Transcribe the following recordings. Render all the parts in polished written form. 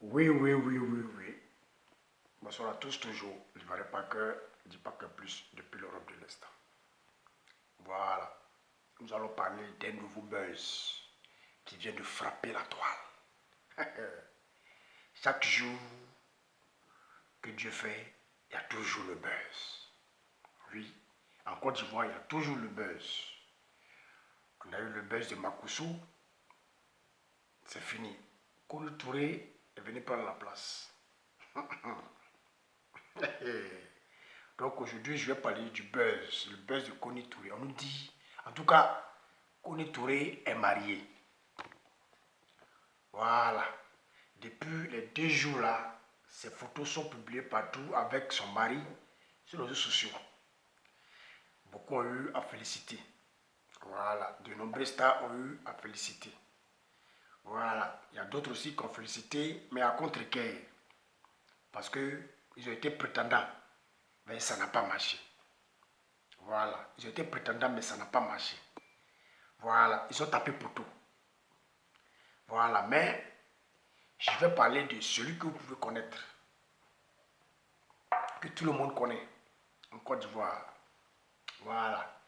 Oui, oui, oui, oui, oui. Bonsoir à tous, toujours. Je dis pas que plus depuis l'Europe de l'Est. Voilà. Nous allons parler d'un nouveau buzz qui vient de frapper la toile. Chaque jour que Dieu fait, il y a toujours le buzz. Oui. En Côte d'Ivoire, il y a toujours le buzz. On a eu le buzz de Makusu. C'est fini. Kolo Touré est venu prendre la place. Donc aujourd'hui, je vais parler du buzz, le buzz de Koni Touré. On nous dit, en tout cas, Koni Touré est marié. Voilà. Depuis les 2 jours là, ses photos sont publiées partout avec son mari sur les réseaux sociaux. Beaucoup ont eu à féliciter. Voilà. De nombreux stars ont eu à féliciter. Voilà. Il y a d'autres aussi qui ont félicité, mais à contre-cœur. Parce qu'ils ont été prétendants, mais ça n'a pas marché. Voilà. Ils ont été prétendants, mais ça n'a pas marché. Voilà. Ils ont tapé pour tout. Voilà. Mais je vais parler de celui que vous pouvez connaître, que tout le monde connaît en Côte d'Ivoire. Voilà.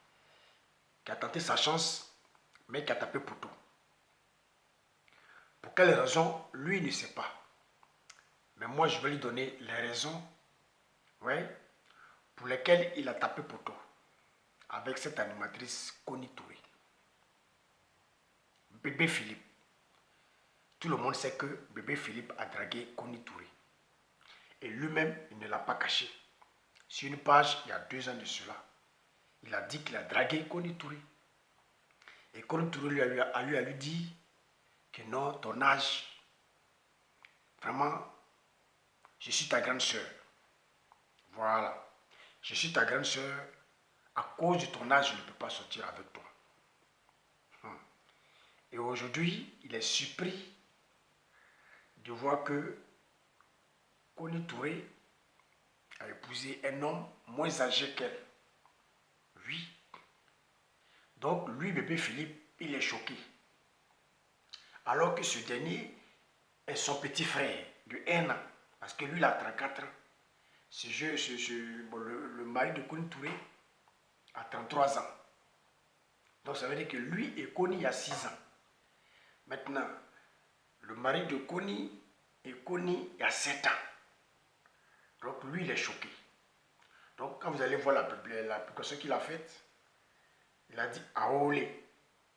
Qui a tenté sa chance, mais qui a tapé pour tout. Pour quelles raisons, lui ne sait pas. Mais moi, je vais lui donner les raisons, ouais, pour lesquelles il a tapé pour tout. Avec cette animatrice Koni Touré. Bébé Philippe. Tout le monde sait que Bébé Philippe a dragué Koni Touré. Et lui-même, il ne l'a pas caché. Sur une page, il y a 2 ans de cela, il a dit qu'il a dragué Koni Touré. Et Koni Touré lui dit que non, ton âge, vraiment, je suis ta grande soeur. Voilà. Je suis ta grande soeur. À cause de ton âge, je ne peux pas sortir avec toi. Et aujourd'hui, il est surpris de voir que Koni Touré a épousé un homme moins âgé qu'elle. Oui. Donc, lui, bébé Philippe, il est choqué. Alors que ce dernier est son petit frère de 1 an. Parce que lui, il a 34 ans. Le mari de Koni Touré a 33 ans. Donc, ça veut dire que lui et Koni a 6 ans. Maintenant, le mari de Koni et Koni a 7 ans. Donc, lui, il est choqué. Donc, quand vous allez voir la publication qu'il a faite, il a dit Aolé.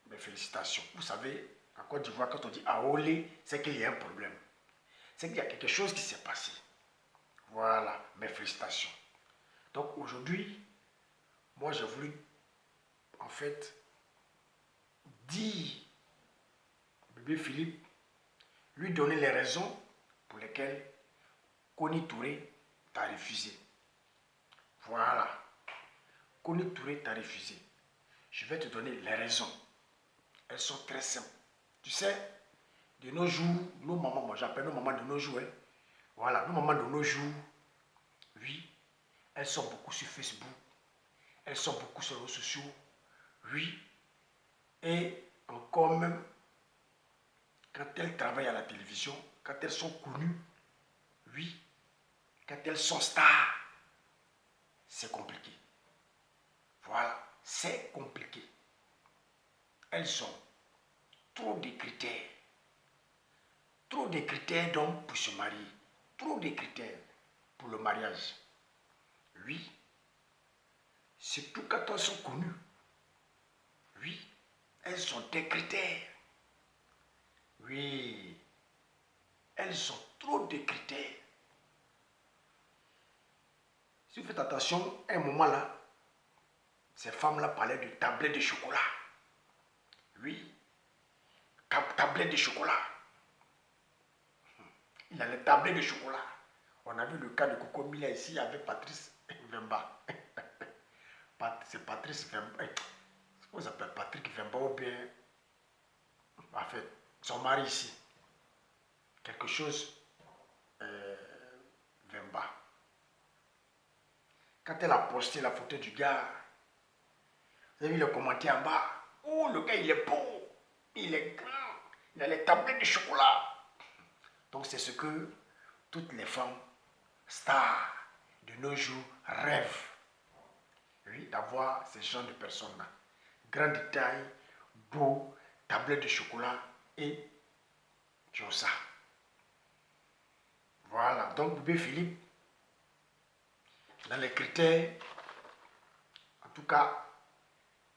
Mes félicitations. Vous savez, en Côte d'Ivoire, quand on dit Aolé, c'est qu'il y a un problème. C'est qu'il y a quelque chose qui s'est passé. Voilà, mes félicitations. Donc aujourd'hui, moi j'ai voulu en fait dire bébé Philippe, lui donner les raisons pour lesquelles Koni Touré t'a refusé. Voilà. Koni Touré t'a refusé. Je vais te donner les raisons. Elles sont très simples. Tu sais, de nos jours, nos mamans, moi j'appelle nos mamans de nos jours, hein. Voilà, nos mamans de nos jours, oui, elles sont beaucoup sur Facebook, elles sont beaucoup sur les réseaux sociaux, oui, et encore même, quand elles travaillent à la télévision, quand elles sont connues, oui, quand elles sont stars, c'est compliqué. Voilà, c'est compliqué. Elles ont trop de critères. Trop de critères donc pour se marier. Trop de critères pour le mariage. Oui, surtout quand elles sont connues. Oui, elles ont des critères. Oui, elles ont trop de critères. Si vous faites attention, à un moment là, ces femmes-là parlaient de tablettes de chocolat. Oui, tablettes de chocolat. Il a les tablettes de chocolat. On a vu le cas de Coco Mila ici avec Patrice Vemba. C'est Patrice Vemba. Comment ça s'appelle Patrick Vemba ou bien, en fait, son mari ici. Quelque chose Vemba. Quand elle a posté la photo du gars, vous avez vu le commentaire en bas. Oh, le gars, il est beau. Il est grand. Il a les tablettes de chocolat. Donc c'est ce que toutes les femmes stars de nos jours rêvent. Oui, d'avoir ce genre de personnes-là. Grand détail, beau, tablette de chocolat et tu as ça. Voilà, donc bébé Philippe, dans les critères, en tout cas,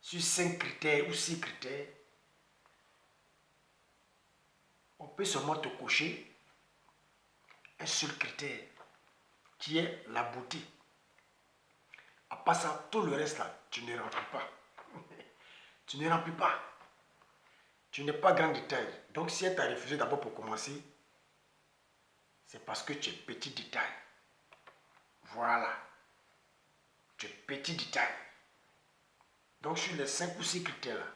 sur 5 critères ou 6 critères, on peut seulement te cocher un seul critère, qui est la beauté. À part ça, tout le reste là, tu ne remplis pas. Tu ne remplis pas. Tu n'es pas grand détail. Donc si elle t'a refusé d'abord pour commencer, c'est parce que tu es petit détail. Voilà. Tu es petit détail. Donc sur les 5 ou 6 critères là,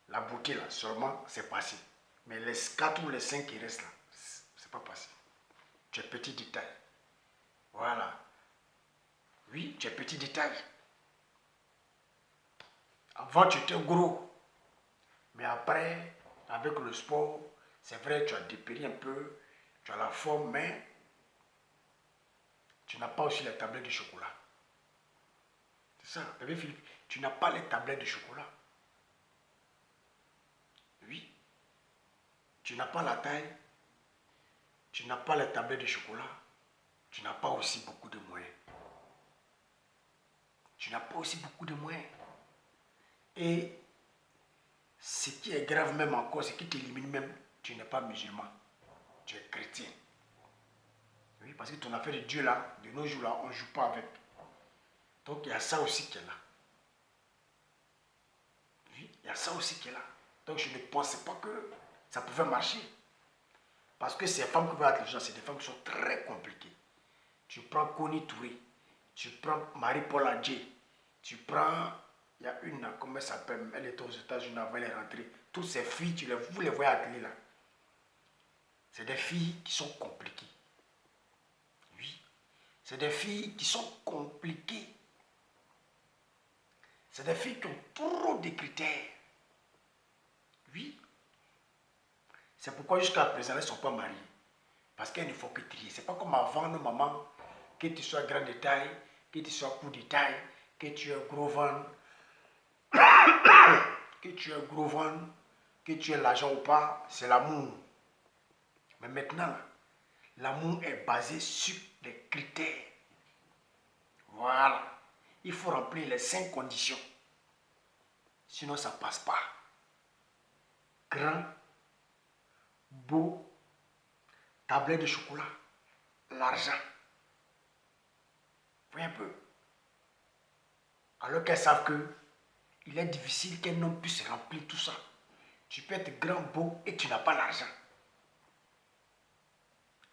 la beauté là, seulement c'est passé. Mais les 4 ou les 5 qui restent là, c'est pas passé. Tu es petit détail. Voilà. Oui, tu es petit détail. Avant, tu étais gros. Mais après, avec le sport, c'est vrai, tu as dépéri un peu, tu as la forme, mais tu n'as pas aussi les tablettes de chocolat. C'est ça, bébé Philippe, tu n'as pas les tablettes de chocolat. Oui. Tu n'as pas la taille, tu n'as pas les tablettes de chocolat, tu n'as pas aussi beaucoup de moyens. Tu n'as pas aussi beaucoup de moyens. Et ce qui est grave même encore, ce qui t'élimine même, tu n'es pas musulman, tu es chrétien. Oui, parce que ton affaire de Dieu là, de nos jours là, on ne joue pas avec. Donc il y a ça aussi qui est là. Oui, il y a ça aussi qui est là. Donc je ne pensais pas que ça pouvait marcher. Parce que ces femmes qui veulent être les gens, c'est des femmes qui sont très compliquées. Tu prends Connie Touré, tu prends Marie-Paul Adjé, tu prends, il y a une, comment elle s'appelle, elle était aux États-Unis avant, elle est rentrée. Toutes ces filles, vous les voyez à la télé là. C'est des filles qui sont compliquées. Oui. C'est des filles qui sont compliquées. C'est des filles qui ont trop de critères. Oui. C'est pourquoi jusqu'à présent, elles ne sont pas mariées. Parce qu'elles ne font que trier. Ce n'est pas comme avant, nos mamans, que tu sois grand de taille, que tu sois court de taille, que tu aies gros ventre, que tu aies gros ventre, que tu aies l'argent ou pas, c'est l'amour. Mais maintenant, l'amour est basé sur des critères. Voilà. Il faut remplir les 5 conditions. Sinon, ça ne passe pas. Grand, beau, tablette de chocolat, l'argent. Voyez un peu. Alors qu'elles savent que il est difficile qu'un homme puisse remplir tout ça. Tu peux être grand, beau et tu n'as pas l'argent.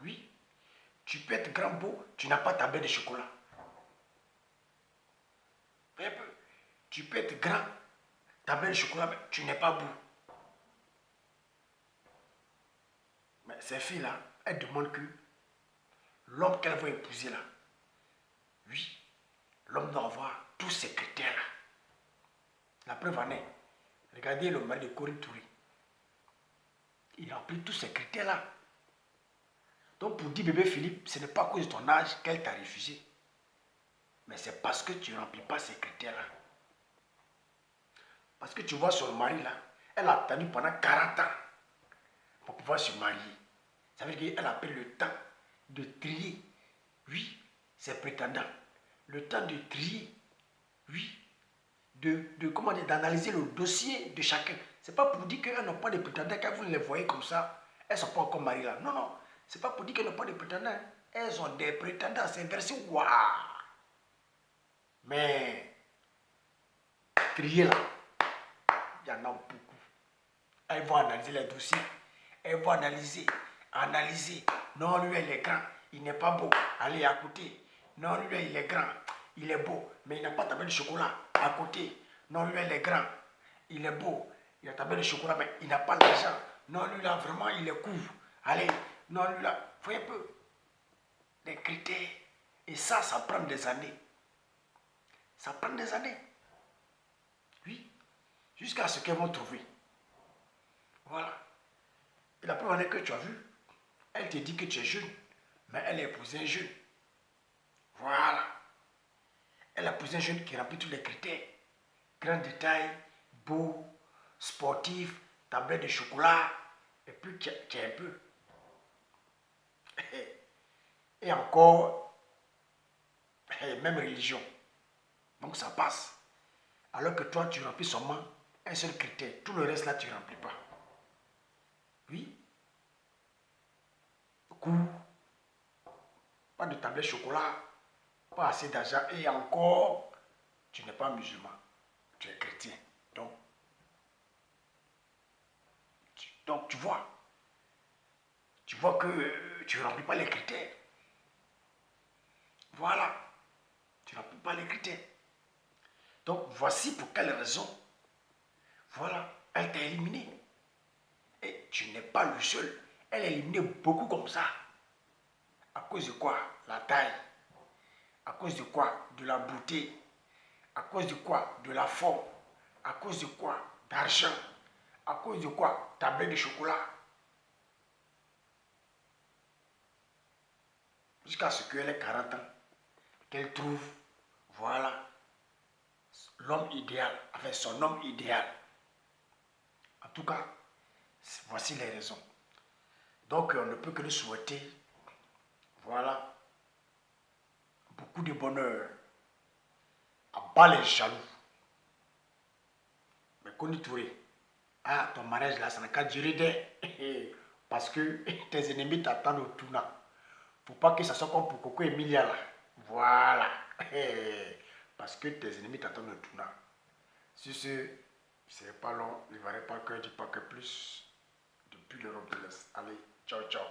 Oui. Tu peux être grand, beau, tu n'as pas tablette de chocolat. Voyez un peu. Tu peux être grand, tablette de chocolat, mais tu n'es pas beau. Mais ces filles-là, elles demandent que l'homme qu'elles vont épouser là, oui, l'homme doit avoir tous ces critères-là. La preuve en est, regardez le mari de Corinne Touré. Il remplit tous ces critères-là. Donc pour dire bébé Philippe, ce n'est pas à cause de ton âge qu'elle t'a refusé. Mais c'est parce que tu ne remplis pas ces critères-là. Parce que tu vois son mari là, elle a attendu pendant 40 ans pour pouvoir se marier. Ça veut dire qu'elle a pris le temps de trier, oui, ses prétendants. Le temps de trier, oui, comment dire, d'analyser le dossier de chacun. C'est pas pour dire qu'elles n'ont pas de prétendants, quand vous les voyez comme ça, elles ne sont pas encore mariées là. Non, non, c'est pas pour dire qu'elles n'ont pas de prétendants. Elles ont des prétendants, c'est versé, waouh. Mais, trier là, il y en a beaucoup. Elles vont analyser les dossiers. Elles vont analyser. Non, lui, il est grand. Il n'est pas beau. Allez, à côté. Non, lui, il est grand. Il est beau. Mais il n'a pas tablette de chocolat. À côté. Non, lui, il est grand. Il est beau. Il a tablette de chocolat, mais il n'a pas l'argent. Non, lui, là, vraiment, il est court. Allez. Non, lui, là, voyez un peu. Des critères. Et ça prend des années. Ça prend des années. Oui. Jusqu'à ce qu'elles vont trouver. Voilà. Et la preuve en est que tu as vu, Elle te dit que tu es jeune, mais elle a épousé un jeune. Voilà. Elle a épousé un jeune qui remplit tous les critères. Grand détail, beau, sportif, tablette de chocolat, et puis tu es un peu. Et encore, même religion. Donc ça passe. Alors que toi, tu remplis seulement un seul critère. Tout le reste là, tu ne remplis pas. Oui. Coût, pas de tablette chocolat, pas assez d'argent. Et encore, tu n'es pas musulman. Tu es chrétien. Donc tu vois. Tu vois que tu ne remplis pas les critères. Voilà. Tu ne remplis pas les critères. Donc voici pour quelle raison. Voilà. Elle t'a éliminé. Et tu n'es pas le seul. Elle a éliminé beaucoup comme ça. À cause de quoi? La taille. À cause de quoi? De la beauté. À cause de quoi? De la forme. À cause de quoi? D'argent. À cause de quoi? Tablette de chocolat. Jusqu'à ce qu'elle ait 40 ans. Qu'elle trouve, voilà, l'homme idéal. Enfin, son homme idéal. En tout cas, voici les raisons. Donc, on ne peut que lui souhaiter, voilà, beaucoup de bonheur. À bas les jaloux. Mais Koni Touré, ah, ton mariage là, ça n'a qu'à durer des... Parce que tes ennemis t'attendent au tournant. Faut pas que ça soit comme pour Coco Emilia là. Voilà. Parce que tes ennemis t'attendent au tournant. Si c'est pas long, il ne va pas que du paquet plus depuis l'Europe de l'Est. Allez, ciao, ciao.